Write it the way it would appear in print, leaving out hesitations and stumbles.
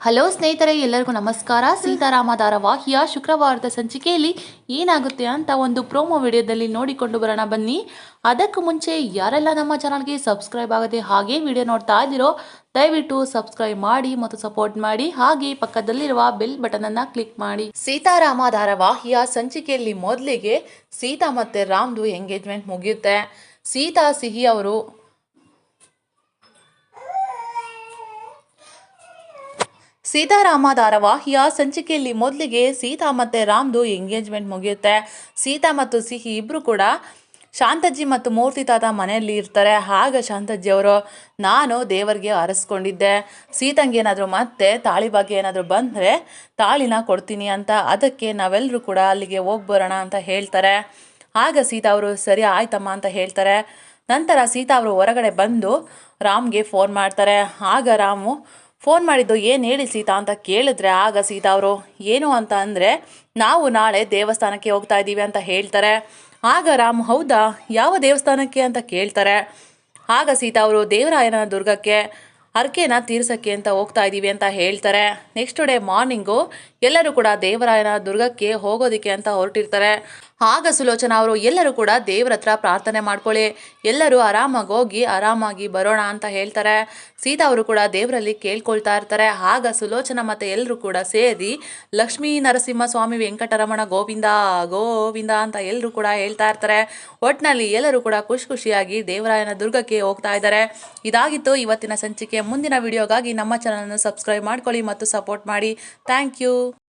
Hello ಸ್ನೇಹಿತರೆ, ಎಲ್ಲರಿಗೂ ನಮಸ್ಕಾರ. ಸೀತಾರಾಮ ಧಾರಾವಾಹಿಯ ಶುಕ್ರವಾರದ ಸಂಚಿಕೆಯಲ್ಲಿ ಏನಾಗುತ್ತೆ ಅಂತ ಒಂದು ಪ್ರೋಮೋ ವಿಡಿಯೋದಲ್ಲಿ ನೋಡಿಕೊಂಡು ಬರೋಣ ಬನ್ನಿ. ಅದಕ್ಕೂ ಮುಂಚೆ ಯಾರೆಲ್ಲ ನಮ್ಮ ಚಾನಲ್ಗೆ ಸಬ್ಸ್ಕ್ರೈಬ್ ಆಗದೆ ಹಾಗೆ ವಿಡಿಯೋ ನೋಡ್ತಾ ಇದ್ದೀರೋ ದಯವಿಟ್ಟು ಸಬ್ಸ್ಕ್ರೈಬ್ ಮಾಡಿ ಮತ್ತು ಸಪೋರ್ಟ್ ಮಾಡಿ. ಹಾಗೆ ಪಕ್ಕದಲ್ಲಿರುವ ಬೆಲ್ ಬಟನ್ ಅನ್ನ ಕ್ಲಿಕ್ ಮಾಡಿ. ಸೀತಾರಾಮ ಧಾರಾವಾಹಿಯ ಸಂಚಿಕೆಯಲ್ಲಿ ಮೊದಲಿಗೆ ಸೀತಾ ಮತ್ತೆ ರಾಮ್ದು ಎಂಗೇಜ್ಮೆಂಟ್ ಮುಗಿಯುತ್ತೆ. ಸೀತಾ ಸಿಹಿ ಅವರು ಸೀತಾರಾಮ ಧಾರಾವಾಹಿಯ ಸಂಚಿಕೆಯಲ್ಲಿ ಮೊದಲಿಗೆ ಸೀತಾ ಮತ್ತು ರಾಮ್ದು ಎಂಗೇಜ್ಮೆಂಟ್ ಮುಗಿಯುತ್ತೆ. ಸೀತಾ ಮತ್ತು ಸಿಹಿ ಇಬ್ಬರು ಕೂಡ ಶಾಂತಜ್ಜಿ ಮತ್ತು ಮೂರ್ತಿ ತಾತ ಮನೆಯಲ್ಲಿ ಇರ್ತಾರೆ. ಆಗ ಶಾಂತಜ್ಜಿ ಅವರು, ನಾನು ದೇವರಿಗೆ ಅರಸ್ಕೊಂಡಿದ್ದೆ, ಸೀತಂಗೇನಾದರೂ ಮತ್ತೆ ತಾಳಿ ಬಗ್ಗೆ ಏನಾದರೂ ಬಂದರೆ ತಾಳಿನ ಕೊಡ್ತೀನಿ ಅಂತ, ಅದಕ್ಕೆ ನಾವೆಲ್ಲರೂ ಕೂಡ ಅಲ್ಲಿಗೆ ಹೋಗಿ ಬರೋಣ ಅಂತ ಹೇಳ್ತಾರೆ. ಆಗ ಸೀತಾ ಅವರು ಸರಿ ಆಯ್ತಮ್ಮ ಅಂತ ಹೇಳ್ತಾರೆ. ನಂತರ ಸೀತಾ ಅವರು ಹೊರಗಡೆ ಬಂದು ರಾಮ್ಗೆ ಫೋನ್ ಮಾಡ್ತಾರೆ. ಆಗ ರಾಮು ಫೋನ್ ಮಾಡಿದ್ದು ಏನು ಹೇಳಿ ಸೀತಾ ಅಂತ ಕೇಳಿದ್ರೆ, ಆಗ ಸೀತಾ ಅವರು ಏನು ಅಂತ ಅಂದರೆ, ನಾವು ನಾಳೆ ದೇವಸ್ಥಾನಕ್ಕೆ ಹೋಗ್ತಾ ಇದ್ದೀವಿ ಅಂತ ಹೇಳ್ತಾರೆ. ಆಗ ರಾಮ್, ಹೌದಾ, ಯಾವ ದೇವಸ್ಥಾನಕ್ಕೆ ಅಂತ ಕೇಳ್ತಾರೆ. ಆಗ ಸೀತಾ ಅವರು ದೇವರಾಯನ ದುರ್ಗಕ್ಕೆ ಹರಕೆನ ತೀರ್ಸಕ್ಕೆ ಅಂತ ಹೋಗ್ತಾ ಇದ್ದೀವಿ ಅಂತ ಹೇಳ್ತಾರೆ. ನೆಕ್ಸ್ಟ್ ಡೇ ಮಾರ್ನಿಂಗು ಎಲ್ಲರೂ ಕೂಡ ದೇವರಾಯನ ದುರ್ಗಕ್ಕೆ ಹೋಗೋದಕ್ಕೆ ಅಂತ ಹೊರಟಿರ್ತಾರೆ. ಆಗ ಸುಲೋಚನಾ ಅವರು, ಎಲ್ಲರೂ ಕೂಡ ದೇವ್ರ ಹತ್ರ ಪ್ರಾರ್ಥನೆ ಮಾಡ್ಕೊಳ್ಳಿ, ಎಲ್ಲರೂ ಆರಾಮಾಗಿ ಹೋಗಿ ಆರಾಮಾಗಿ ಬರೋಣ ಅಂತ ಹೇಳ್ತಾರೆ. ಸೀತಾ ಅವರು ಕೂಡ ದೇವರಲ್ಲಿ ಕೇಳ್ಕೊಳ್ತಾ ಇರ್ತಾರೆ. ಆಗ ಸುಲೋಚನಾ ಮತ್ತು ಎಲ್ಲರೂ ಕೂಡ ಸೇರಿ ಲಕ್ಷ್ಮೀ ನರಸಿಂಹ ಸ್ವಾಮಿ ವೆಂಕಟರಮಣ ಗೋವಿಂದ ಗೋವಿಂದ ಅಂತ ಎಲ್ಲರೂ ಕೂಡ ಹೇಳ್ತಾ ಇರ್ತಾರೆ. ಒಟ್ಟಿನಲ್ಲಿ ಎಲ್ಲರೂ ಕೂಡ ಖುಷಿಯಾಗಿ ದೇವರಾಯನ ದುರ್ಗಕ್ಕೆ ಹೋಗ್ತಾ ಇದ್ದಾರೆ. ಇದಾಗಿತ್ತು ಇವತ್ತಿನ ಸಂಚಿಕೆ. ಮುಂದಿನ ವಿಡಿಯೋಗಾಗಿ ನಮ್ಮ ಚಾನಲನ್ನು ಸಬ್ಸ್ಕ್ರೈಬ್ ಮಾಡ್ಕೊಳ್ಳಿ ಮತ್ತು ಸಪೋರ್ಟ್ ಮಾಡಿ. Thank you.